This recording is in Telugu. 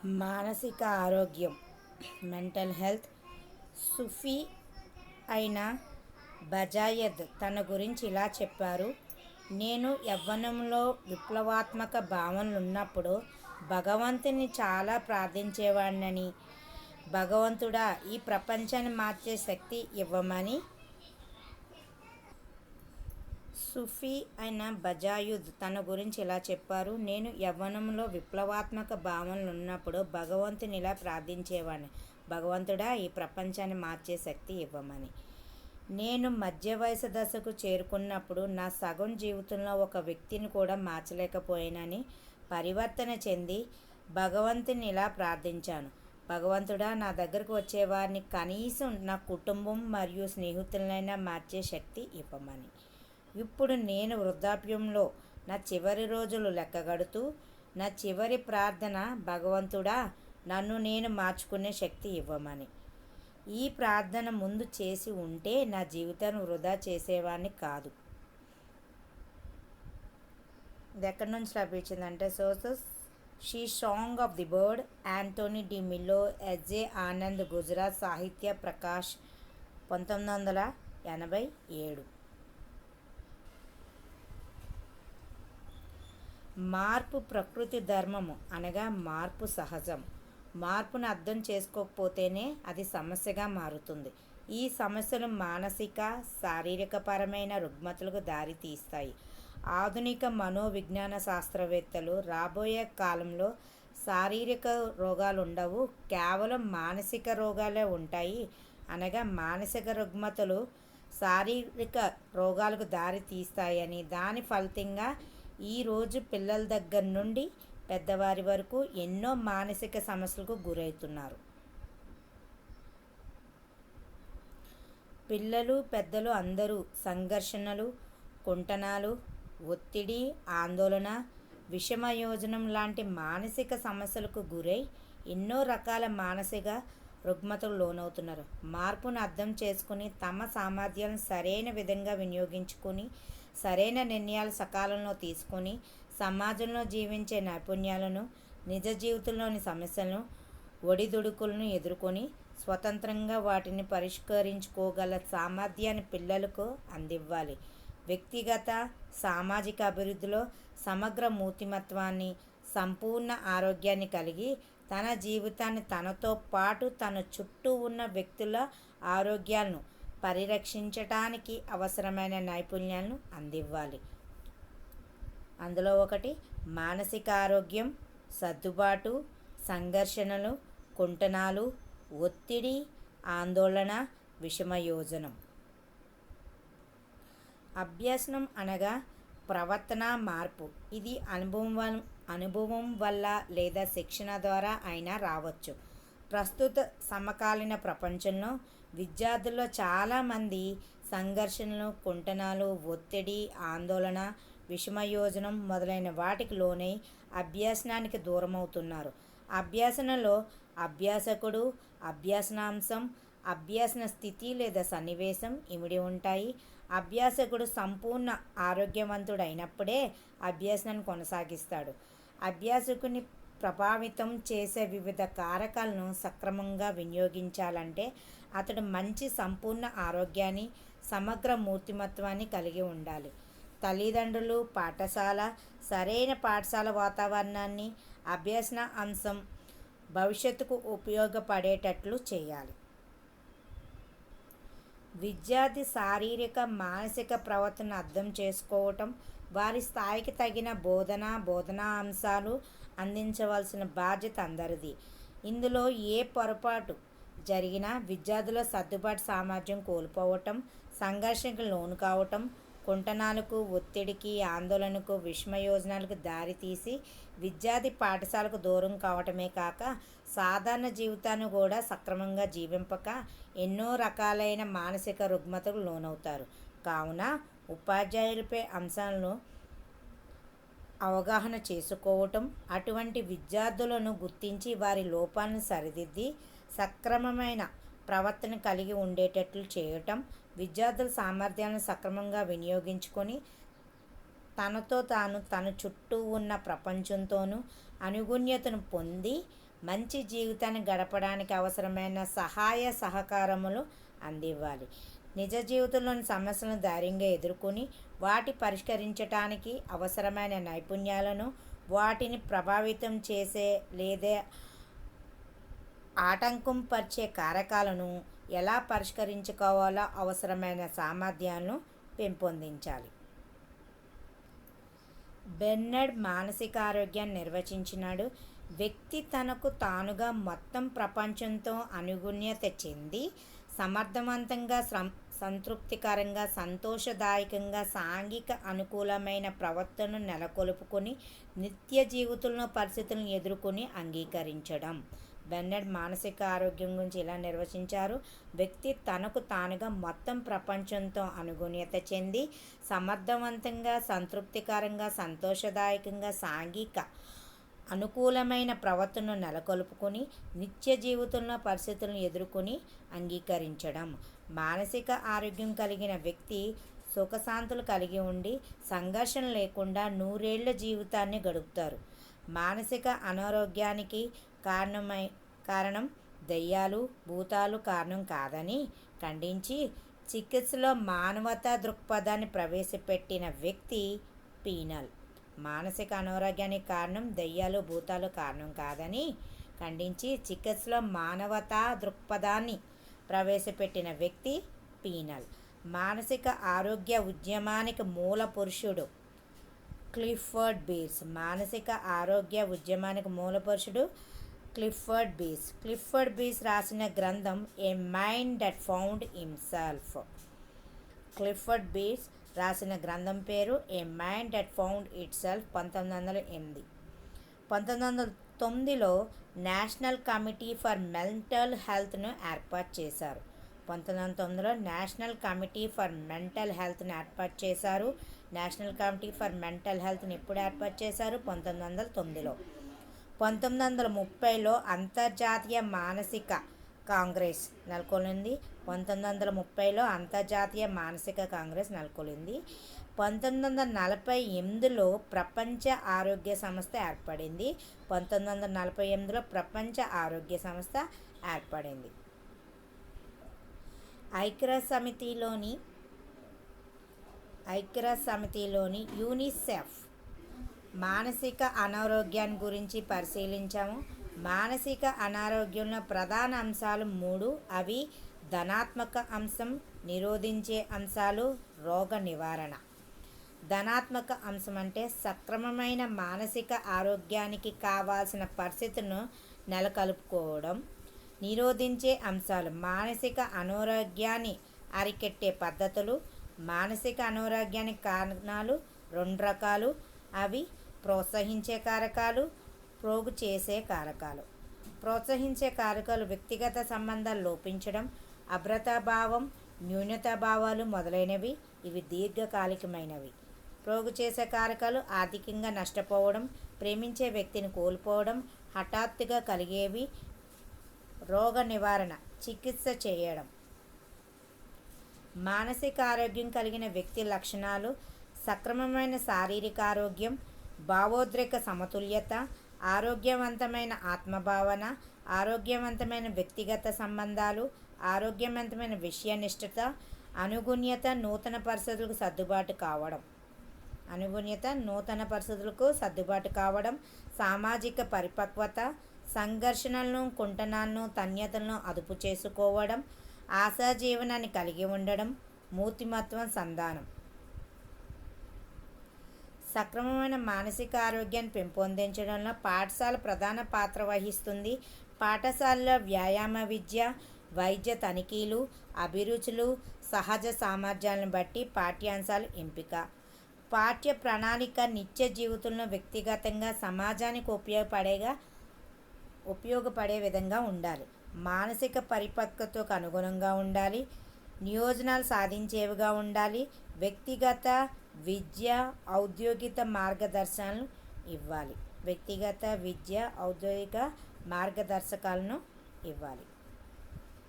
మానసిక ఆరోగ్యం మెంటల్ హెల్త్ సూఫీ అయిన బజాయద్ తన గురించి ఇలా చెప్పారు. నేను యవ్వనంలో విప్లవాత్మక భావనలున్నప్పుడు భగవంతుని చాలా ప్రార్థించేవాడినని, భగవంతుడా ఈ ప్రపంచాన్ని మార్చే శక్తి ఇవ్వమని. సూఫీ అయిన బజాయుద్ తన గురించి ఇలా చెప్పారు. నేను యవ్వనంలో విప్లవాత్మక భావనలు ఉన్నప్పుడు భగవంతుని ఇలా ప్రార్థించేవాడిని, భగవంతుడా ఈ ప్రపంచాన్ని మార్చే శక్తి ఇవ్వమని. నేను మధ్య వయసు దశకు చేరుకున్నప్పుడు నా సగం జీవితంలో ఒక వ్యక్తిని కూడా మార్చలేకపోయానని పరివర్తన చెంది భగవంతుని ఇలా ప్రార్థించాను, భగవంతుడా నా దగ్గరకు వచ్చేవారిని కనీసం నా కుటుంబం మరియు స్నేహితులనైనా మార్చే శక్తి ఇవ్వమని. ఇప్పుడు నేను వృద్ధాప్యంలో నా చివరి రోజులు లెక్కగడుతూ నా చివరి ప్రార్థన, భగవంతుడా నన్ను నేను మార్చుకునే శక్తి ఇవ్వమని. ఈ ప్రార్థన ముందు చేసి ఉంటే నా జీవితాన్ని వృధా చేసేవాడిని కాదు. ఇది ఎక్కడి నుంచి లభించిందంటే sources she song of the bird, Anthony de Mello, SJ Anand, Gujarat Sahitya Prakash 1987. మార్పు ప్రకృతి ధర్మము అనగా మార్పు సహజం. మార్పును అర్థం చేసుకోకపోతేనే అది సమస్యగా మారుతుంది. ఈ సమస్యలు మానసిక శారీరకపరమైన రుగ్మతలకు దారితీస్తాయి. ఆధునిక మనోవిజ్ఞాన శాస్త్రవేత్తలు రాబోయే కాలంలో శారీరక రోగాలు ఉండవు, కేవలం మానసిక రోగాలే ఉంటాయి, అనగా మానసిక రుగ్మతలు శారీరక రోగాలకు దారితీస్తాయని, దాని ఫలితంగా ఈరోజు పిల్లల దగ్గర నుండి పెద్దవారి వరకు ఎన్నో మానసిక సమస్యలకు గురవుతున్నారు. పిల్లలు పెద్దలు అందరూ సంఘర్షణలు, కుంటనాలు, ఒత్తిడి, ఆందోళన, విషమయోజనం లాంటి మానసిక సమస్యలకు గురై ఎన్నో రకాల మానసిక రుగ్మతలు లోనవుతున్నారు. మార్పును అర్థం చేసుకుని తమ సామర్థ్యాలను సరైన విధంగా వినియోగించుకొని సరైన నిర్ణయాలు సకాలంలో తీసుకొని సమాజంలో జీవించే నైపుణ్యాలను, నిజ జీవితంలోని సమస్యలను, ఒడిదుడుకులను ఎదుర్కొని స్వతంత్రంగా వాటిని పరిష్కరించుకోగల సామర్థ్యాన్ని పిల్లలకు అందివ్వాలి. వ్యక్తిగత సామాజిక అభివృద్ధిలో సమగ్ర మూర్తిమత్వాన్ని, సంపూర్ణ ఆరోగ్యాన్ని కలిగి తన జీవితాన్ని తనతో పాటు తన చుట్టూ ఉన్న వ్యక్తుల ఆరోగ్యాలను పరిరక్షించటానికి అవసరమైన నైపుణ్యాలను అందివ్వాలి. అందులో ఒకటి మానసిక ఆరోగ్యం, సర్దుబాటు, సంఘర్షణలు, కుంటనాలు, ఒత్తిడి, ఆందోళన, విషమయోజనం. అభ్యసనం అనగా ప్రవర్తన మార్పు. ఇది అనుభవం వల్ల లేదా శిక్షణ ద్వారా అయినా రావచ్చు. ప్రస్తుత సమకాలీన ప్రపంచంలో విద్యార్థుల్లో చాలామంది సంఘర్షణలు, కుంటనాలు, ఒత్తిడి, ఆందోళన, విషమయోజనం మొదలైన వాటికి లోనై అభ్యసనానికి దూరమవుతున్నారు. అభ్యసనలో అభ్యాసకుడు, అభ్యసనాంశం, అభ్యసన స్థితి లేదా సన్నివేశం ఇమిడి ఉంటాయి. అభ్యాసకుడు సంపూర్ణ ఆరోగ్యవంతుడైనప్పుడే అభ్యసనాన్ని కొనసాగిస్తాడు. అభ్యాసకుని ప్రభావితం చేసే వివిధ కారకాలను సక్రమంగా వినియోగించాలంటే అతడు మంచి సంపూర్ణ ఆరోగ్యాన్ని, సమగ్ర మూర్తిమత్వాన్ని కలిగి ఉండాలి. తల్లిదండ్రులు, పాఠశాల సరైన పాఠశాల వాతావరణాన్ని, అభ్యసన అంశం భవిష్యత్తుకు ఉపయోగపడేటట్లు చేయాలి. విద్యార్థి శారీరక, మానసిక ప్రవర్తనను అర్థం చేసుకోవటం, వారి స్థాయికి తగిన బోధనా అంశాలు అందించవలసిన బాధ్యత అందరిది. ఇందులో ఏ పొరపాటు జరిగినా విద్యార్థుల సర్దుబాటు సామర్థ్యం కోల్పోవటం, సంఘర్షణకు లోను కావటం, కుంటనాలకు, ఒత్తిడికి, ఆందోళనకు, విషమయోజనాలకు దారితీసి విద్యార్థి పాఠశాలకు దూరం కావటమే కాక సాధారణ జీవితాన్ని కూడా సక్రమంగా జీవింపక ఎన్నో రకాలైన మానసిక రుగ్మతకు లోనవుతారు. కావున ఉపాధ్యాయులపై అంశాలను అవగాహన చేసుకోవటం, అటువంటి విద్యార్థులను గుర్తించి వారి లోపాలను సరిదిద్ది సక్రమమైన ప్రవర్తన కలిగి ఉండేటట్లు చేయటం, విద్యార్థుల సామర్థ్యాలను సక్రమంగా వినియోగించుకొని తనతో తాను, తన చుట్టూ ఉన్న ప్రపంచంతోనూ అనుగుణ్యతను పొంది మంచి జీవితాన్ని గడపడానికి అవసరమైన సహాయ సహకారములు అందివ్వాలి. నిజ జీవితంలోని సమస్యలను ధైర్యంగా ఎదుర్కొని వాటి పరిష్కరించడానికి అవసరమైన నైపుణ్యాలను, వాటిని ప్రభావితం చేసే లేదా ఆటంకం పరిచే కారకాలను ఎలా పరిష్కరించుకోవాలో అవసరమైన సామర్థ్యాలను పెంపొందించాలి. బెర్నార్డ్ మానసిక ఆరోగ్యాన్ని నిర్వచించినాడు. వ్యక్తి తనకు తానుగా మొత్తం ప్రపంచంతో అనుగుణ్యత చెంది సమర్థవంతంగా, సంతృప్తికరంగా, సంతోషదాయకంగా, సాంఘిక అనుకూలమైన ప్రవర్తనను నెలకొల్పుకొని నిత్య జీవితంలో పరిస్థితులను ఎదుర్కొని అంగీకరించడం. బెర్నార్డ్ మానసిక ఆరోగ్యం గురించి ఇలా నిర్వచించారు: వ్యక్తి తనకు తానుగా మొత్తం ప్రపంచంతో అనుగుణ్యత చెంది సమర్థవంతంగా, సంతృప్తికరంగా, సంతోషదాయకంగా, సాంఘిక అనుకూలమైన ప్రవర్తనను నెలకొల్పుకొని నిత్య జీవితంలో పరిస్థితులను ఎదుర్కొని అంగీకరించడం. మానసిక ఆరోగ్యం కలిగిన వ్యక్తి సుఖశాంతులు కలిగి ఉండి సంఘర్షణ లేకుండా 100 ఏళ్ల జీవితాన్ని గడుపుతారు. మానసిక అనారోగ్యానికి కారణం దెయ్యాలు, భూతాలు కారణం కాదని ఖండించి చికిత్సలో మానవతా దృక్పథాన్ని ప్రవేశపెట్టిన వ్యక్తి పీనల్. మానసిక అనారోగ్యానికి కారణం దెయ్యాలు, భూతాలు కారణం కాదని ఖండించి చికిత్సలో మానవతా దృక్పథాన్ని ప్రవేశపెట్టిన వ్యక్తి పీనల్. మానసిక ఆరోగ్య ఉద్యమానికి మూల పురుషుడు క్లిఫర్డ్ బీర్స్. మానసిక ఆరోగ్య ఉద్యమానికి మూల పురుషుడు క్లిఫర్డ్ బీర్స్. క్లిఫర్డ్ బీర్స్ రాసిన గ్రంథం a mind that found himself. Clifford Beers రాసిన గ్రంథం పేరు a mind that found itself. 1908. 1909లో నేషనల్ కమిటీ ఫర్ మెంటల్ హెల్త్ను ఏర్పాటు చేశారు. 1909లో నేషనల్ కమిటీ ఫర్ మెంటల్ హెల్త్ను ఏర్పాటు చేశారు. నేషనల్ కమిటీ ఫర్ మెంటల్ హెల్త్ని ఎప్పుడు ఏర్పాటు చేశారు? 1909లో. 1930లో అంతర్జాతీయ మానసిక కాంగ్రెస్ నెలకొల్పింది. 1930లో అంతర్జాతీయ మానసిక కాంగ్రెస్ నెలకొల్పింది. 1948లో ప్రపంచ ఆరోగ్య సంస్థ ఏర్పడింది. 1948లో ప్రపంచ ఆరోగ్య సంస్థ ఏర్పడింది. ఐక్యరాజ్యసమితిలోని యూనిసెఫ్ మానసిక అనారోగ్యాన్ని గురించి పరిశీలించాము. మానసిక అనారోగ్యంలో ప్రధాన అంశాలు 3. అవి ధనాత్మక అంశం, నిరోధించే అంశాలు, రోగ నివారణ. ధనాత్మక అంశం అంటే సక్రమమైన మానసిక ఆరోగ్యానికి కావాల్సిన పరిస్థితులను నెలకొల్పుకోవడం. నిరోధించే అంశాలు మానసిక అనారోగ్యాన్ని అరికట్టే పద్ధతులు. మానసిక అనారోగ్యానికి కారణాలు 2 రకాలు. అవి ప్రోత్సహించే కారకాలు, ప్రోగు చేసే కారకాలు. ప్రోత్సహించే కారకాలు వ్యక్తిగత సంబంధాలు లోపించడం, అభద్రతాభావం, న్యూనతాభావాలు మొదలైనవి. ఇవి దీర్ఘకాలికమైనవి. ప్రోగు చేసే కారకాలు ఆర్థికంగా నష్టపోవడం, ప్రేమించే వ్యక్తిని కోల్పోవడం, హఠాత్తుగా కలిగేవి. రోగ నివారణ చికిత్స చేయడం. మానసిక ఆరోగ్యం కలిగిన వ్యక్తి లక్షణాలు: సక్రమమైన శారీరక ఆరోగ్యం, భావోద్రేక సమతుల్యత, ఆరోగ్యవంతమైన ఆత్మభావన, ఆరోగ్యవంతమైన వ్యక్తిగత సంబంధాలు, ఆరోగ్యవంతమైన విషయనిష్టత, అనుగుణ్యత, నూతన పరిస్థితులకు సర్దుబాటు కావడం, సామాజిక పరిపక్వత, సంఘర్షణలను, కుంటనాలను, తన్యతలను అదుపు చేసుకోవడం, ఆశాజీవనాన్ని కలిగి ఉండడం, మూర్తిమత్వం, సంధానం. సక్రమమైన మానసిక ఆరోగ్యాన్ని పెంపొందించడంలో పాఠశాల ప్రధాన పాత్ర వహిస్తుంది. పాఠశాలలో వ్యాయామ విద్య, వైద్య తనిఖీలు, అభిరుచులు, సహజ సామర్థ్యాలను బట్టి పాఠ్యాంశాలు ఎంపిక. పాఠ్య ప్రణాళిక నిత్య జీవితంలో వ్యక్తిగతంగా, సమాజానికి ఉపయోగపడే విధంగా ఉండాలి. మానసిక పరిపక్వతకు అనుగుణంగా ఉండాలి. నియోజనాలు సాధించేవిగా ఉండాలి. వ్యక్తిగత, విద్య, ఔద్యోగిక మార్గదర్శకాలను ఇవ్వాలి.